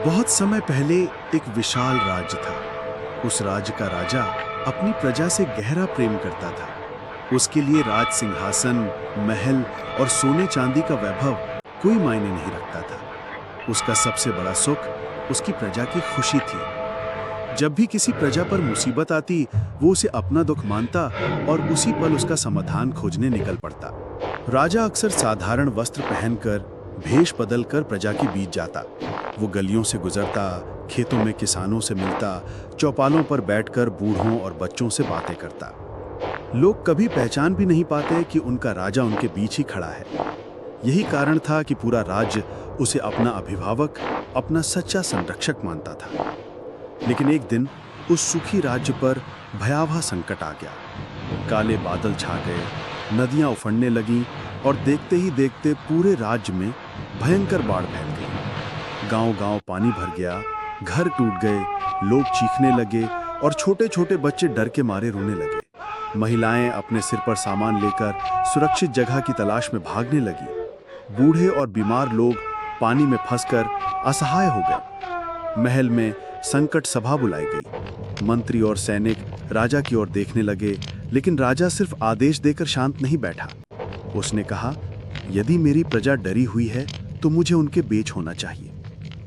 बहुत समय पहले एक विशाल राज्य था। उस राज्य का राजा अपनी प्रजा से गहरा प्रेम करता था। उसके लिए राज सिंहासन, महल और सोने चांदी का वैभव कोई मायने नहीं रखता था। उसका सबसे बड़ा सुख उसकी प्रजा की खुशी थी। जब भी किसी प्रजा पर मुसीबत आती, वो उसे अपना दुख मानता और उसी पल उसका समाधान खोजने निकल पड़ता। राजा अक्सर साधारण वस्त्र पहनकर, भेष बदलकर प्रजा के बीच जाता। वो गलियों से गुजरता, खेतों में किसानों से मिलता, चौपालों पर बैठकर बूढ़ों और बच्चों से बातें करता। लोग कभी पहचान भी नहीं पाते कि उनका राजा उनके बीच ही खड़ा है। यही कारण था कि पूरा राज्य उसे अपना अभिभावक, अपना सच्चा संरक्षक मानता था। लेकिन एक दिन उस सुखी राज्य पर भयावह संकट आ गया। काले बादल छा गए, नदियां उफड़ने लगीं और देखते ही देखते पूरे राज्य में भयंकर बाढ़ फैल गई। गांव-गांव पानी भर गया, घर टूट गए, लोग चीखने लगे और छोटे-छोटे बच्चे डर के मारे रोने लगे। महिलाएं अपने सिर पर सामान लेकर सुरक्षित जगह की तलाश में भागने लगी। बूढ़े और बीमार लोग पानी में फंसकर असहाय हो गए। महल में संकट सभा बुलाई गई। मंत्री और सैनिक राजा की ओर देखने लगे, लेकिन राजा सिर्फ आदेश देकर शांत नहीं बैठा। उसने कहा, यदि मेरी प्रजा डरी हुई है तो मुझे उनके बीच होना चाहिए।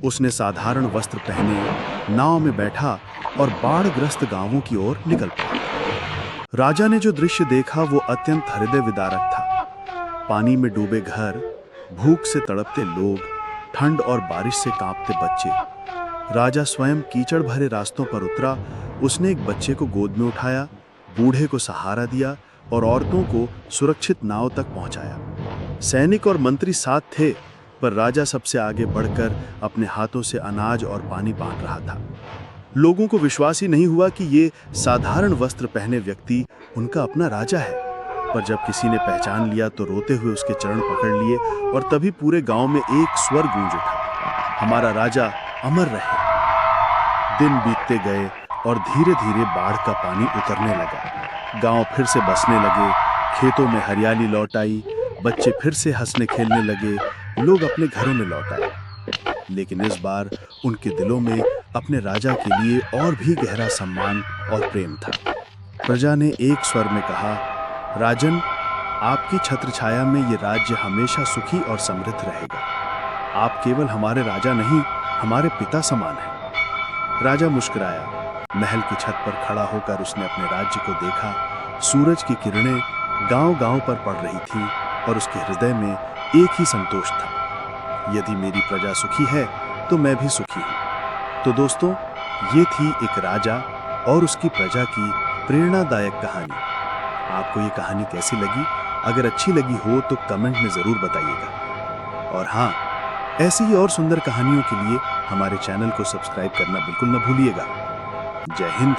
उसने साधारण वस्त्र पहने, नाव में बैठा और बाढ़ग्रस्त गांवों की ओर निकल पड़ा। राजा ने जो दृश्य देखा वो अत्यंत हृदय विदारक था। पानी में डूबे घर, भूख से तड़पते लोग, ठंड और बारिश से कांपते बच्चे। राजा स्वयं कीचड़ भरे रास्तों पर उतरा। उसने एक बच्चे को गोद में उठाया, बूढ़े को सहारा दिया और औरतों को सुरक्षित नाव तक पहुंचाया। सैनिक और मंत्री साथ थे, पर राजा सबसे आगे बढ़कर अपने हाथों से अनाज और पानी बांट रहा था। लोगों को विश्वास ही नहीं हुआ कि ये साधारण वस्त्र पहने व्यक्ति उनका अपना राजा है। पर जब किसी ने पहचान लिया तो रोते हुए उसके चरण पकड़ लिए और तभी पूरे गांव में एक स्वर गूंज उठा, हमारा राजा अमर रहे। दिन बीतते गए और धीरे धीरे बाढ़ का पानी उतरने लगा। गांव फिर से बसने लगे, खेतों में हरियाली लौट आई, बच्चे फिर से हंसने खेलने लगे, लोग अपने घरों में लौट आए। लेकिन इस बार उनके दिलों में अपने राजा के लिए और भी गहरा सम्मान और प्रेम था। प्रजा ने एक स्वर में कहा, राजन, आपकी छत्र छाया में ये राज्य हमेशा सुखी और समृद्ध रहेगा। आप केवल हमारे राजा नहीं, हमारे पिता समान हैं। राजा मुस्कुराया। महल की छत पर खड़ा होकर उसने अपने राज्य को देखा। सूरज की किरणें गांव-गांव पर पड़ रही थीं और उसके हृदय में एक ही संतोष था, यदि मेरी प्रजा सुखी है तो मैं भी सुखी हूं। तो दोस्तों, ये थी एक राजा और उसकी प्रजा की प्रेरणादायक कहानी। आपको ये कहानी कैसी लगी? अगर अच्छी लगी हो तो कमेंट में जरूर बताइएगा। और हाँ, ऐसी ही और सुंदर कहानियों के लिए हमारे चैनल को सब्सक्राइब करना बिल्कुल न भूलिएगा। जय हिंद।